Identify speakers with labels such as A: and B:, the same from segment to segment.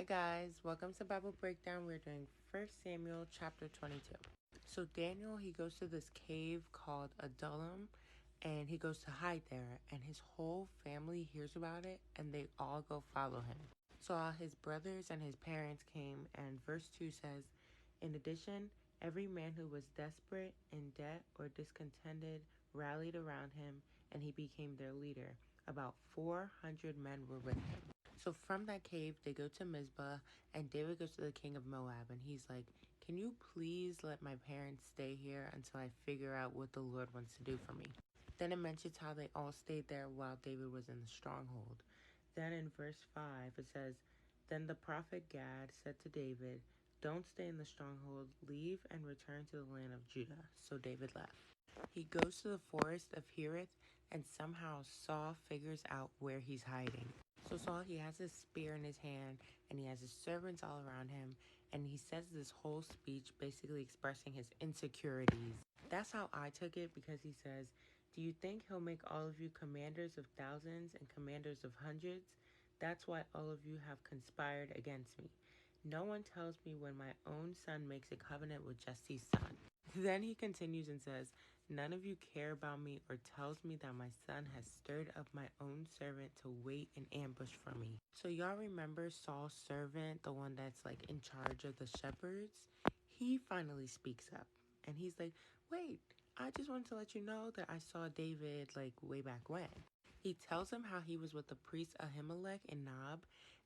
A: guys, welcome to Bible Breakdown. We're doing 1 Samuel chapter 22. So Daniel, he goes to this cave called Adullam, and he goes to hide there, and his whole family hears about it, and they all go follow him. So all his brothers and his parents came, and verse 2 says, in addition, every man who was desperate, in debt, or discontented rallied around him, and he became their leader. About 400 men were with him. So from that cave, they go to Mizpah, and David goes to the king of Moab, and he's like, can you please let my parents stay here until I figure out what the Lord wants to do for me? Then it mentions how they all stayed there while David was in the stronghold. Then in verse 5, it says, then the prophet Gad said to David, don't stay in the stronghold, leave and return to the land of Judah. So David left. He goes to the forest of Hereth, and somehow Saul figures out where he's hiding. So Saul, he has his spear in his hand, and he has his servants all around him, and he says this whole speech basically expressing his insecurities. That's how I took it, because he says, do you think he'll make all of you commanders of thousands and commanders of hundreds? That's why all of you have conspired against me. No one tells me when my own son makes a covenant with Jesse's son. Then he continues and says, none of you care about me or tells me that my son has stirred up my own servant to wait in ambush for me. So y'all remember Saul's servant, the one that's like in charge of the shepherds? He finally speaks up and he's like, wait, I just wanted to let you know that I saw David like way back when. He tells him how he was with the priest Ahimelech in Nob,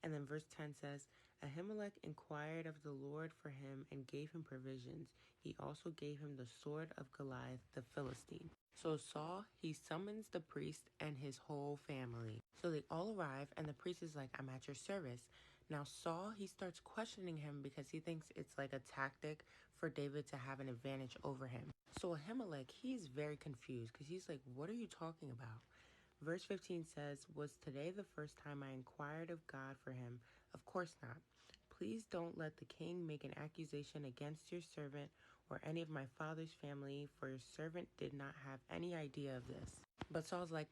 A: and then verse 10 says, Ahimelech inquired of the Lord for him and gave him provisions. He also gave him the sword of Goliath the Philistine. So Saul, he summons the priest and his whole family. So they all arrive, and the priest is like, I'm at your service. Now Saul, he starts questioning him because he thinks it's like a tactic for David to have an advantage over him. So Ahimelech, he's very confused because he's like, what are you talking about? Verse 15 says, was today the first time I inquired of God for him? Of course not. Please don't let the king make an accusation against your servant or any of my father's family, for your servant did not have any idea of this. But Saul's like,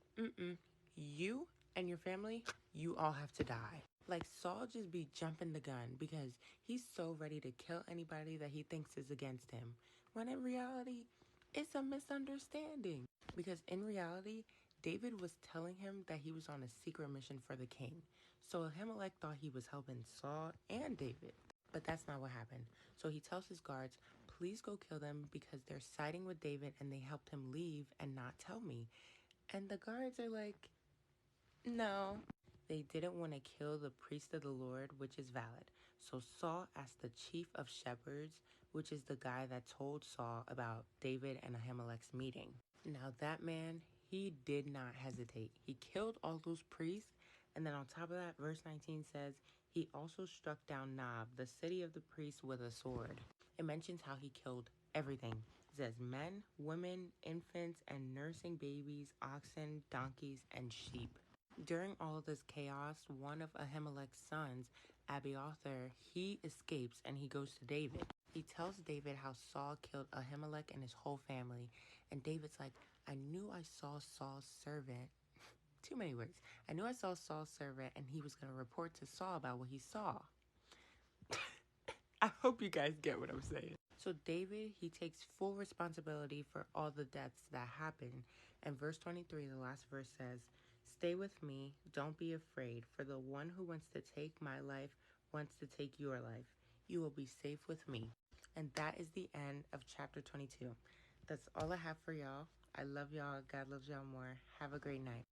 A: you and your family, you all have to die. Like Saul just be jumping the gun because he's so ready to kill anybody that he thinks is against him, when in reality, it's a misunderstanding. Because in reality, David was telling him that he was on a secret mission for the king. So Ahimelech thought he was helping Saul and David. But that's not what happened. So he tells his guards, please go kill them because they're siding with David and they helped him leave and not tell me. And the guards are like, no. They didn't want to kill the priest of the Lord, which is valid. So Saul asked the chief of shepherds, which is the guy that told Saul about David and Ahimelech's meeting. Now that man, he did not hesitate. He killed all those priests, and then on top of that, verse 19 says, he also struck down Nob, the city of the priests, with a sword. It mentions how he killed everything. It says men, women, infants, and nursing babies, oxen, donkeys, and sheep. During all of this chaos, one of Ahimelech's sons, Abiathar, he escapes and he goes to David. He tells David how Saul killed Ahimelech and his whole family. And David's like, I knew I saw Saul's servant. Too many words. I knew I saw Saul's servant and he was going to report to Saul about what he saw. I hope you guys get what I'm saying. So David, he takes full responsibility for all the deaths that happened. And verse 23, the last verse says, stay with me, don't be afraid, for the one who wants to take my life wants to take your life. You will be safe with me. And that is the end of chapter 22. That's all I have for y'all. I love y'all. God loves y'all more. Have a great night.